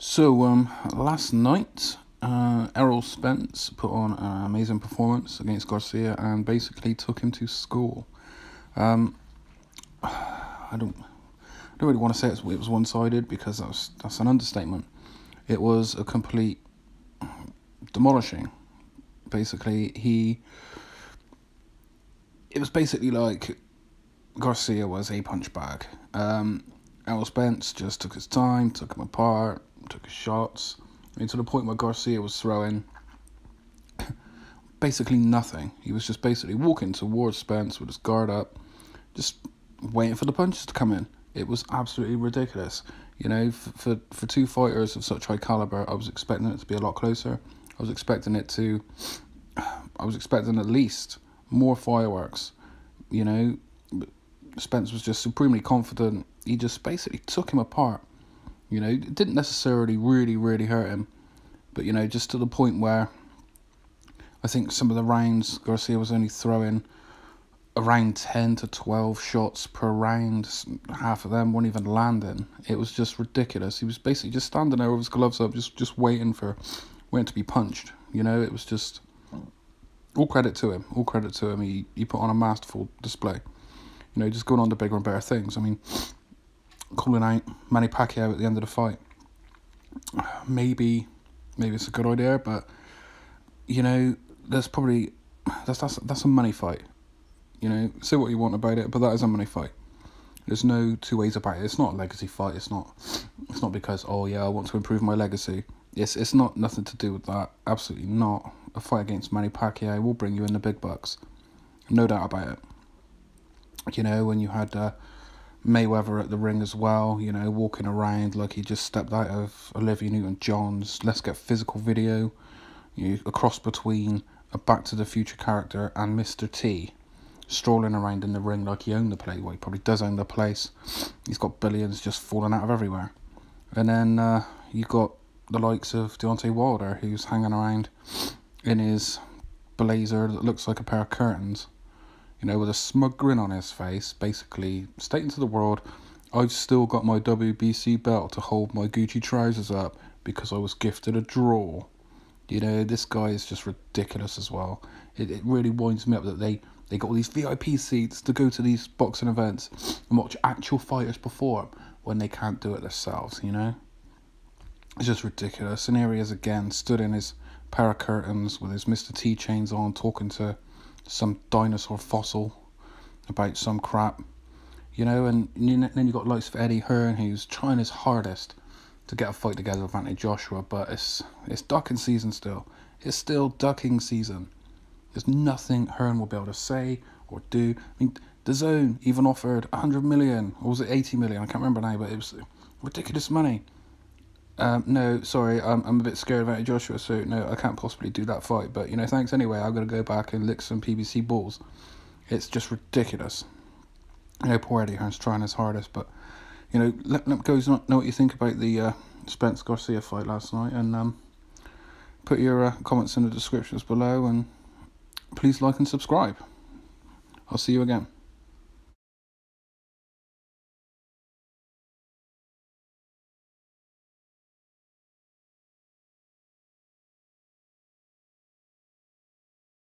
Last night, Errol Spence put on an amazing performance against Garcia and basically took him to school. I don't really want to say it was one-sided because that's an understatement. It was a complete demolishing. Basically, it was basically like Garcia was a punch bag. Errol Spence just took his time, took him apart, took his shots. I mean, to the point where Garcia was throwing basically nothing. He was just basically walking towards Spence with his guard up, just waiting for the punches to come in. It was absolutely ridiculous. You know, for two fighters of such high caliber, I was expecting it to be a lot closer. I was expecting at least more fireworks. You know, Spence was just supremely confident. He just basically took him apart. You know, it didn't necessarily really hurt him, but, you know, just to the point where I think some of the rounds, Garcia was only throwing around 10 to 12 shots per round. Half of them weren't even landing. It was just ridiculous. He was basically just standing there with his gloves up, just waiting to be punched. You know, it was just all credit to him. He put on a masterful display. You know, just going on to bigger and better things. I mean, calling out Manny Pacquiao at the end of the fight. Maybe it's a good idea, but, you know, that's a money fight. You know, say what you want about it, but that is a money fight. There's no two ways about it. It's not a legacy fight. It's not because, oh yeah, I want to improve my legacy. It's not nothing to do with that. Absolutely not. A fight against Manny Pacquiao will bring you in the big bucks. No doubt about it. You know, when you had Mayweather at the ring as well, you know, walking around like he just stepped out of Olivia Newton-John's Let's Get Physical video, a cross between a Back to the Future character and Mr. T, strolling around in the ring like he owned the place. Well, he probably does own the place. He's got billions just falling out of everywhere. And then you got the likes of Deontay Wilder, who's hanging around in his blazer that looks like a pair of curtains, you know, with a smug grin on his face, basically stating to the world, I've still got my WBC belt to hold my Gucci trousers up because I was gifted a draw. You know, this guy is just ridiculous as well. It really winds me up that they got all these VIP seats to go to these boxing events and watch actual fighters perform when they can't do it themselves, you know? It's just ridiculous. And here he is again, stood in his pair of curtains with his Mr. T chains on, talking to some dinosaur fossil about some crap, you know, and then you got likes of Eddie Hearn, who's trying his hardest to get a fight together with Anthony Joshua, but it's ducking season still. It's still ducking season. There's nothing Hearn will be able to say or do. I mean, DAZN even offered 100 million, or was it 80 million? I can't remember now, but it was ridiculous money. No, sorry, I'm a bit scared of Anthony Joshua, so no, I can't possibly do that fight. But, you know, thanks anyway. I'm going to go back and lick some PBC balls. It's just ridiculous. You know, poor Eddie Hearn's trying his hardest, but, you know, let guys know what you think about the Spence Garcia fight last night, and put your comments in the descriptions below, and please like and subscribe. I'll see you again.